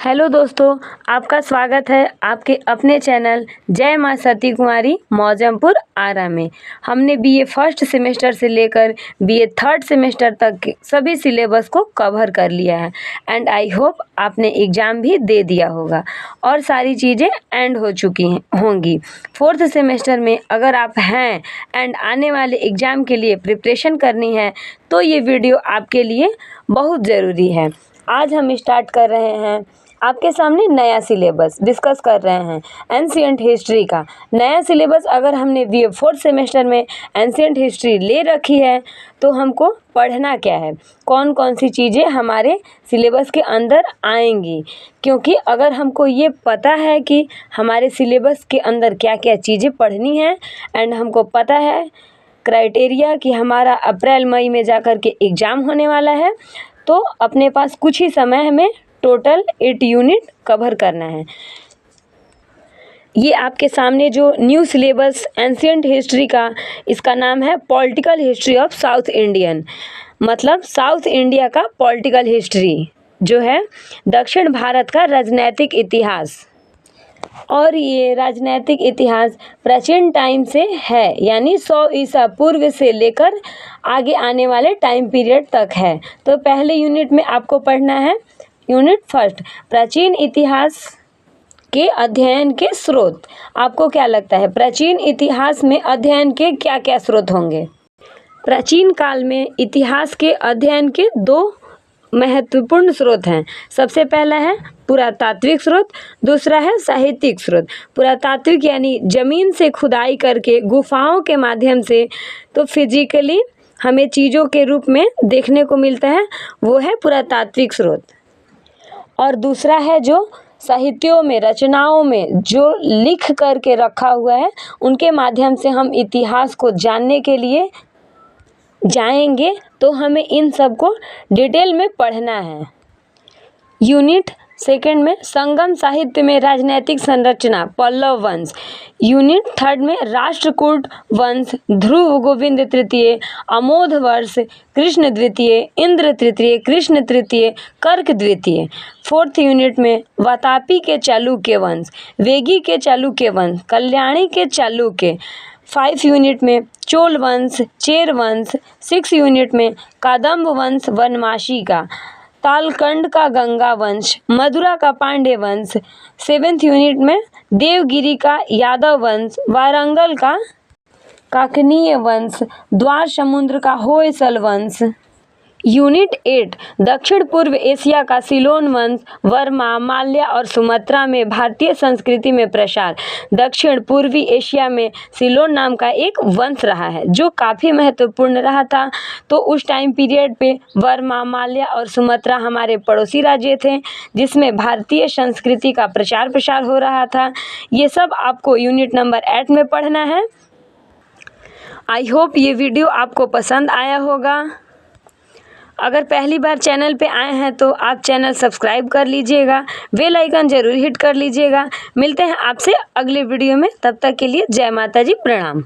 Hello दोस्तों, आपका स्वागत है आपके अपने चैनल जय मां सती कुमारी मौजमपुर आरा में। हमने बीए फर्स्ट सेमेस्टर से लेकर बीए थर्ड सेमेस्टर तक के सभी सिलेबस को कवर कर लिया है एंड आई होप आपने एग्ज़ाम भी दे दिया होगा और सारी चीज़ें एंड हो चुकी होंगी। फोर्थ सेमेस्टर में अगर आप हैं एंड आने वाले एग्ज़ाम के लिए प्रिपरेशन करनी है तो ये वीडियो आपके लिए बहुत ज़रूरी है। आज हम स्टार्ट कर रहे हैं आपके सामने नया सिलेबस डिस्कस कर रहे हैं एंशिएंट हिस्ट्री का नया सिलेबस। अगर हमने बीए फोर्थ सेमेस्टर में एंशिएंट हिस्ट्री ले रखी है तो हमको पढ़ना क्या है, कौन कौन सी चीज़ें हमारे सिलेबस के अंदर आएंगी, क्योंकि अगर हमको ये पता है कि हमारे सिलेबस के अंदर क्या क्या चीज़ें पढ़नी है एंड हमको पता है क्राइटेरिया कि हमारा अप्रैल मई में जा कर के एग्ज़ाम होने वाला है, तो अपने पास कुछ ही समय में टोटल 8 यूनिट कवर करना है। ये आपके सामने जो न्यू सिलेबस एंशिएंट हिस्ट्री का, इसका नाम है political history of south Indian, मतलब साउथ इंडिया का पॉलिटिकल हिस्ट्री जो है दक्षिण भारत का राजनैतिक इतिहास। और ये राजनैतिक इतिहास प्राचीन टाइम से है, यानी 100 ईसा पूर्व से लेकर आगे आने वाले टाइम पीरियड तक है। तो पहले यूनिट में आपको पढ़ना है यूनिट फर्स्ट, प्राचीन इतिहास के अध्ययन के स्रोत। आपको क्या लगता है प्राचीन इतिहास में अध्ययन के क्या क्या स्रोत होंगे? प्राचीन काल में इतिहास के अध्ययन के 2 महत्वपूर्ण स्रोत हैं। सबसे पहला है पुरातात्विक स्रोत, दूसरा है साहित्यिक स्रोत। पुरातात्विक यानी ज़मीन से खुदाई करके गुफाओं के माध्यम से तो फिजिकली हमें चीज़ों के रूप में देखने को मिलता है, वो है पुरातात्विक स्रोत। और दूसरा है जो साहित्यों में, रचनाओं में जो लिख करके रखा हुआ है, उनके माध्यम से हम इतिहास को जानने के लिए जाएंगे, तो हमें इन सब को डिटेल में पढ़ना है। यूनिट सेकंड में संगम साहित्य में राजनैतिक संरचना पल्लव वंश, यूनिट थर्ड में राष्ट्रकूट वंश, ध्रुव गोविंद तृतीय, अमोध वर्ष, कृष्ण द्वितीय, इंद्र तृतीय, कृष्ण तृतीय, कर्क द्वितीय। फोर्थ यूनिट में वातापी के चालुक्य वंश, वेगी के चालुक्य वंश, कल्याणी के चालुक्य। 5 यूनिट में चोल वंश, चेर वंश। 6 यूनिट में कादम्ब वंश वनमाशी का, तालकंड का गंगा वंश, मदुरा का पांड्य वंश। 7th यूनिट में देवगिरी का यादव वंश, वारंगल का काकनीय वंश, द्वार समुद्र का होयसल वंश। यूनिट 8 दक्षिण पूर्व एशिया का सिलोन वंश, वर्मा, माल्या और सुमात्रा में भारतीय संस्कृति में प्रसार। दक्षिण पूर्वी एशिया में सिलोन नाम का एक वंश रहा है जो काफ़ी महत्वपूर्ण रहा था। तो उस टाइम पीरियड पे वर्मा, माल्या और सुमात्रा हमारे पड़ोसी राज्य थे जिसमें भारतीय संस्कृति का प्रचार प्रसार हो रहा था। ये सब आपको यूनिट नंबर 8 में पढ़ना है। आई होप ये वीडियो आपको पसंद आया होगा। अगर पहली बार चैनल पे आए हैं तो आप चैनल सब्सक्राइब कर लीजिएगा, बेल आइकन जरूर हिट कर लीजिएगा। मिलते हैं आपसे अगले वीडियो में, तब तक के लिए जय माता जी, प्रणाम।